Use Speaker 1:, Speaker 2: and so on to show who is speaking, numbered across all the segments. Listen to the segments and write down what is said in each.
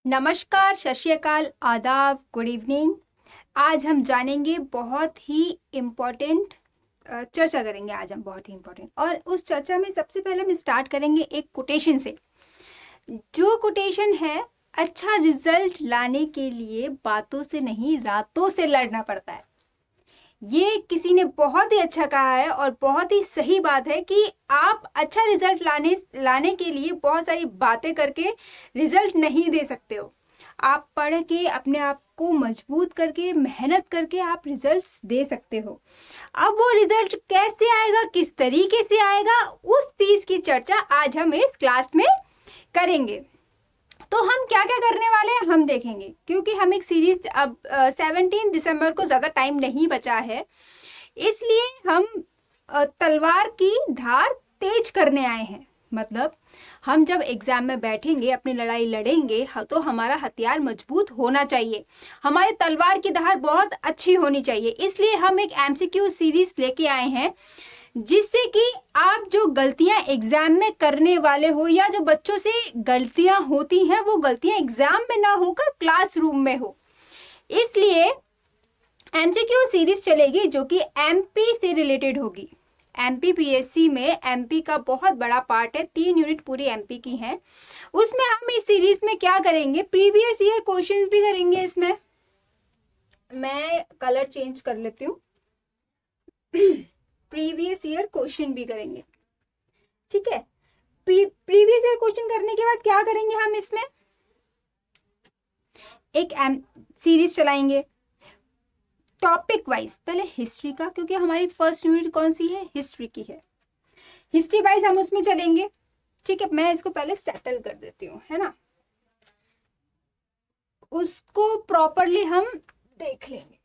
Speaker 1: नमस्कार, सत श्री अकाल, आदाब, गुड इवनिंग। आज हम जानेंगे बहुत ही इम्पोर्टेंट चर्चा करेंगे। आज हम बहुत ही इम्पोर्टेंट और उस चर्चा में सबसे पहले हम स्टार्ट करेंगे एक कोटेशन से। जो कोटेशन है, अच्छा रिजल्ट लाने के लिए बातों से नहीं रातों से लड़ना पड़ता है। ये किसी ने बहुत ही अच्छा कहा है और बहुत ही सही बात है कि आप अच्छा रिजल्ट लाने के लिए बहुत सारी बातें करके रिजल्ट नहीं दे सकते हो। आप पढ़ के अपने आप को मजबूत करके मेहनत करके आप रिजल्ट्स दे सकते हो। अब वो रिजल्ट कैसे आएगा, किस तरीके से आएगा, उस चीज़ की चर्चा आज हम इस क्लास में करेंगे। तो हम क्या क्या करने वाले हैं हम देखेंगे, क्योंकि हम एक सीरीज अब 17 दिसंबर को ज़्यादा टाइम नहीं बचा है, इसलिए हम तलवार की धार तेज करने आए हैं। मतलब हम जब एग्जाम में बैठेंगे, अपनी लड़ाई लड़ेंगे तो हमारा हथियार मजबूत होना चाहिए, हमारे तलवार की धार बहुत अच्छी होनी चाहिए। इसलिए हम एक एमसीक्यू सीरीज लेके आए हैं, जिससे कि आप जो गलतियां एग्जाम में करने वाले हो या जो बच्चों से गलतियां होती हैं वो गलतियां एग्जाम में ना होकर क्लासरूम में हो। इसलिए एमसीक्यू सीरीज चलेगी जो कि एमपी से रिलेटेड होगी। एमपीपीएससी में एमपी का बहुत बड़ा पार्ट है, 3 यूनिट पूरी एमपी की हैं। उसमें हम इस सीरीज में क्या करेंगे, प्रीवियस ईयर क्वेश्चंस भी करेंगे। इसमें मैं कलर चेंज कर लेती हूँ प्रीवियस ईयर क्वेश्चन भी करेंगे, ठीक है। प्रीवियस ईयर क्वेश्चन करने के बाद क्या करेंगे, हम इसमें एक सीरीज चलाएंगे टॉपिक वाइज। पहले हिस्ट्री का, क्योंकि हमारी फर्स्ट यूनिट कौन सी है, हिस्ट्री की है। हिस्ट्री वाइज हम उसमें चलेंगे, ठीक है। मैं इसको पहले सेटल कर देती हूँ, है ना, उसको प्रॉपरली हम देख लेंगे।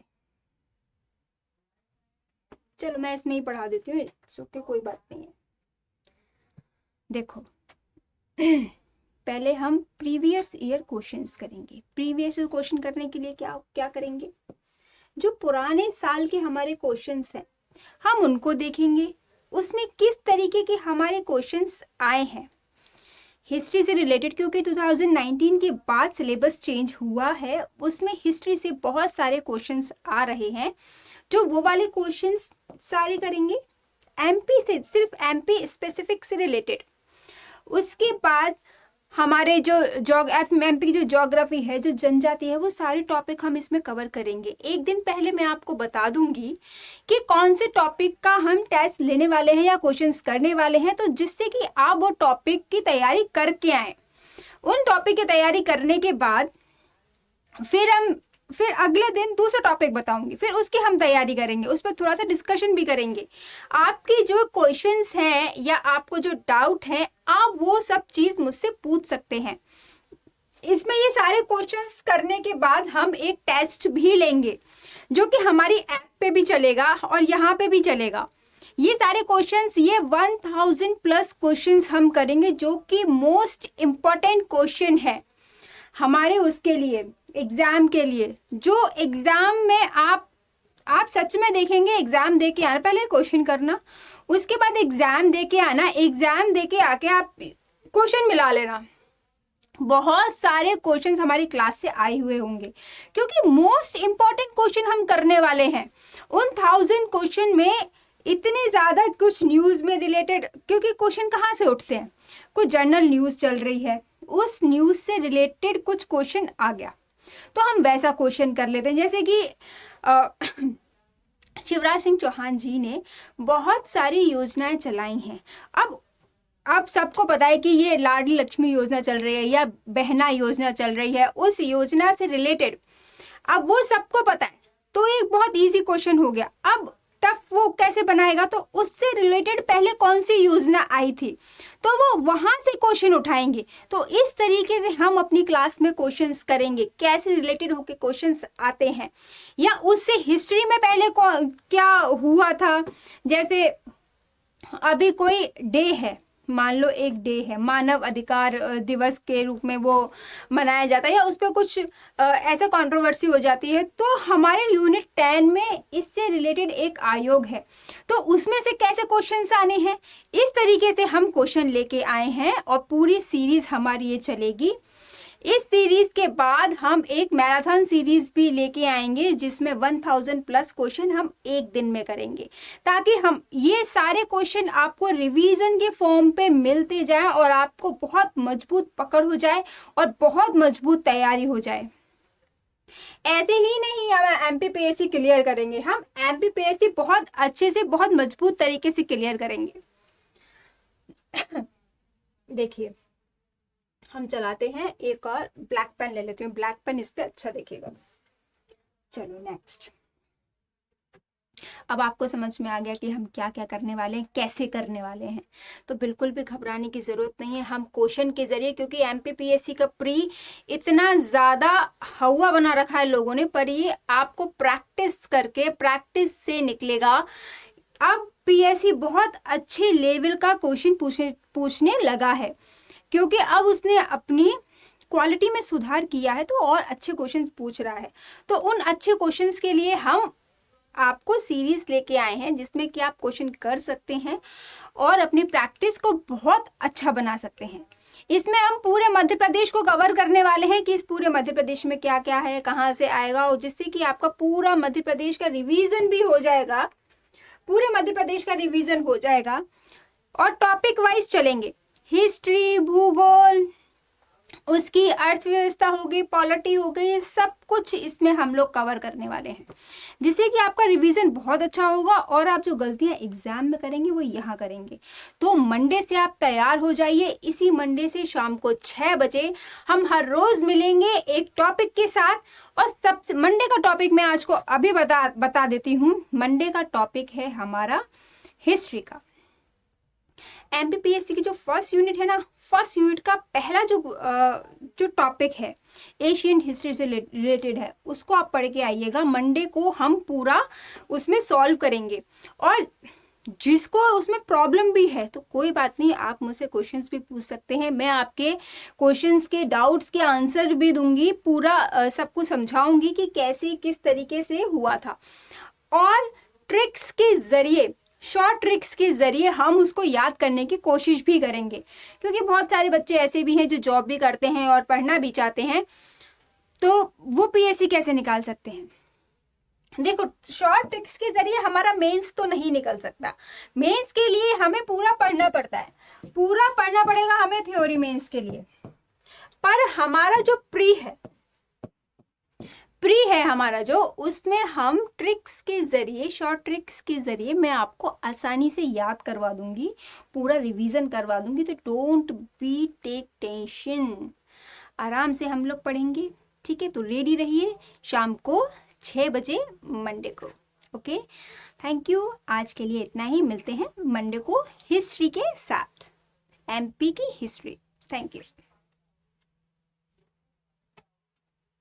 Speaker 1: चलो मैं इसमें ही पढ़ा देती हूँ, ओके, कोई बात नहीं है। देखो पहले हम प्रीवियस ईयर क्वेश्चंस करेंगे। प्रीवियस ईयर क्वेश्चन करने के लिए क्या क्या करेंगे, जो पुराने साल के हमारे क्वेश्चंस हैं हम उनको देखेंगे, उसमें किस तरीके के हमारे क्वेश्चंस आए हैं हिस्ट्री से रिलेटेड। क्योंकि 2019 के बाद सिलेबस चेंज हुआ है, उसमें हिस्ट्री से बहुत सारे क्वेश्चंस आ रहे हैं, जो वो वाले क्वेश्चंस सारे करेंगे एमपी से, सिर्फ एमपी स्पेसिफिक से रिलेटेड। उसके बाद हमारे जो एमपी की जो ज्योग्राफी है, जो जनजाति है, वो सारे टॉपिक हम इसमें कवर करेंगे। एक दिन पहले मैं आपको बता दूंगी कि कौन से टॉपिक का हम टेस्ट लेने वाले हैं या क्वेश्चंस करने वाले हैं, तो जिससे कि आप वो टॉपिक की तैयारी करके आए। उन टॉपिक की तैयारी करने के बाद फिर अगले दिन दूसरा टॉपिक बताऊंगी, फिर उसकी हम तैयारी करेंगे, उस पर थोड़ा सा डिस्कशन भी करेंगे। आपकी जो क्वेश्चंस हैं या आपको जो डाउट है, आप वो सब चीज़ मुझसे पूछ सकते हैं। इसमें ये सारे क्वेश्चंस करने के बाद हम एक टेस्ट भी लेंगे, जो कि हमारी ऐप पे भी चलेगा और यहाँ पे भी चलेगा। ये सारे क्वेश्चंस, ये 1000 प्लस क्वेश्चंस हम करेंगे, जो कि मोस्ट इम्पॉर्टेंट क्वेश्चन है हमारे उसके लिए, एग्जाम के लिए। जो एग्जाम में आप सच में देखेंगे, एग्जाम दे के आना, पहले क्वेश्चन करना, उसके बाद एग्जाम दे के आना, एग्जाम दे के आके आप क्वेश्चन मिला लेना। बहुत सारे क्वेश्चंस हमारी क्लास से आए हुए होंगे, क्योंकि मोस्ट इम्पॉर्टेंट क्वेश्चन हम करने वाले हैं। उन 1000 क्वेश्चन में इतने ज़्यादा कुछ न्यूज़ में रिलेटेड, क्योंकि क्वेश्चन कहाँ से उठते हैं, कुछ जनरल न्यूज़ चल रही है, उस न्यूज़ से रिलेटेड कुछ क्वेश्चन आ गया तो हम वैसा क्वेश्चन कर लेते हैं। जैसे कि शिवराज सिंह चौहान जी ने बहुत सारी योजनाएं चलाई हैं। अब सबको पता है कि ये लाडली लक्ष्मी योजना चल रही है या बहना योजना चल रही है, उस योजना से रिलेटेड अब वो सबको पता है, तो एक बहुत इजी क्वेश्चन हो गया। अब टफ वो कैसे बनाएगा, तो उससे रिलेटेड पहले कौन सी योजना आई थी, तो वो वहां से क्वेश्चन उठाएंगे। तो इस तरीके से हम अपनी क्लास में क्वेश्चंस करेंगे, कैसे रिलेटेड होके क्वेश्चंस आते हैं, या उससे हिस्ट्री में पहले क्या हुआ था। जैसे अभी कोई डे है, मान लो एक डे है, मानव अधिकार दिवस के रूप में वो मनाया जाता है, या उस पर कुछ ऐसा कंट्रोवर्सी हो जाती है, तो हमारे यूनिट 10 में इससे रिलेटेड एक आयोग है, तो उसमें से कैसे क्वेश्चंस आने हैं, इस तरीके से हम क्वेश्चन लेके आए हैं और पूरी सीरीज हमारी ये चलेगी। इस सीरीज के बाद हम एक मैराथन सीरीज भी लेके आएंगे जिसमें 1000 प्लस क्वेश्चन हम एक दिन में करेंगे, ताकि हम ये सारे क्वेश्चन आपको रिवीजन के फॉर्म पे मिलते जाएं और आपको बहुत मजबूत पकड़ हो जाए और बहुत मजबूत तैयारी हो जाए। ऐसे ही नहीं हम एमपीपीएससी क्लियर करेंगे, हम एमपीपीएससी बहुत अच्छे से बहुत मजबूत तरीके से क्लियर करेंगे। देखिए हम चलाते हैं, एक और ब्लैक पेन ले लेती हूँ, ब्लैक पेन इस पे अच्छा दिखेगा। चलो नेक्स्ट। अब आपको समझ में आ गया कि हम क्या क्या करने वाले हैं, कैसे करने वाले हैं, तो बिल्कुल भी घबराने की ज़रूरत नहीं है। हम क्वेश्चन के जरिए, क्योंकि एमपीपीएससी का प्री इतना ज़्यादा हवा बना रखा है लोगों ने, पर ये आपको प्रैक्टिस करके, प्रैक्टिस से निकलेगा। अब पीएससी बहुत अच्छे लेवल का क्वेश्चन पूछने लगा है, क्योंकि अब उसने अपनी क्वालिटी में सुधार किया है, तो और अच्छे क्वेश्चन पूछ रहा है। तो उन अच्छे क्वेश्चंस के लिए हम आपको सीरीज लेके आए हैं जिसमें कि आप क्वेश्चन कर सकते हैं और अपनी प्रैक्टिस को बहुत अच्छा बना सकते हैं। इसमें हम पूरे मध्य प्रदेश को कवर करने वाले हैं कि इस पूरे मध्य प्रदेश में क्या क्या है, कहाँ से आएगा, और जिससे कि आपका पूरा मध्य प्रदेश का रिवीजन भी हो जाएगा, पूरे मध्य प्रदेश का रिवीजन हो जाएगा। और टॉपिक वाइज चलेंगे, हिस्ट्री, भूगोल, उसकी अर्थव्यवस्था हो गई, पॉलिटी हो गई, सब कुछ इसमें हम लोग कवर करने वाले हैं, जिससे कि आपका रिवीजन बहुत अच्छा होगा और आप जो गलतियां एग्जाम में करेंगे वो यहाँ करेंगे। तो मंडे से आप तैयार हो जाइए। इसी मंडे से शाम को 6 बजे हम हर रोज मिलेंगे एक टॉपिक के साथ। और सबसे मंडे का टॉपिक मैं आज को अभी बता देती हूँ। मंडे का टॉपिक है हमारा हिस्ट्री का। एमपीपीएससी की जो फर्स्ट यूनिट है ना, फर्स्ट यूनिट का पहला जो टॉपिक है एशियन हिस्ट्री से रिलेटेड है, उसको आप पढ़ के आइएगा। मंडे को हम पूरा उसमें सॉल्व करेंगे। और जिसको उसमें प्रॉब्लम भी है तो कोई बात नहीं, आप मुझसे क्वेश्चंस भी पूछ सकते हैं। मैं आपके क्वेश्चंस के, डाउट्स के आंसर भी दूंगी, पूरा सब कुछ समझाऊंगी कि कैसे किस तरीके से हुआ था। और ट्रिक्स के जरिए, शॉर्ट ट्रिक्स के जरिए हम उसको याद करने की कोशिश भी करेंगे, क्योंकि बहुत सारे बच्चे ऐसे भी हैं जो जॉब भी करते हैं और पढ़ना भी चाहते हैं, तो वो पीएससी कैसे निकाल सकते हैं। देखो, शॉर्ट ट्रिक्स के जरिए हमारा मेंस तो नहीं निकल सकता। मेंस के लिए हमें पूरा पढ़ना पड़ता है, पूरा पढ़ना पड़ेगा हमें थ्योरी मेंस के लिए। पर हमारा जो प्री है हमारा जो, उसमें हम ट्रिक्स के जरिए, शॉर्ट ट्रिक्स के जरिए मैं आपको आसानी से याद करवा दूंगी, पूरा रिवीजन करवा दूंगी। तो डोंट बी टेक टेंशन, आराम से हम लोग पढ़ेंगे, ठीक है। तो रेडी रहिए शाम को 6 बजे मंडे को। Okay, thank you. आज के लिए इतना ही, मिलते हैं मंडे को हिस्ट्री के साथ, एमपी की हिस्ट्री। Thank you.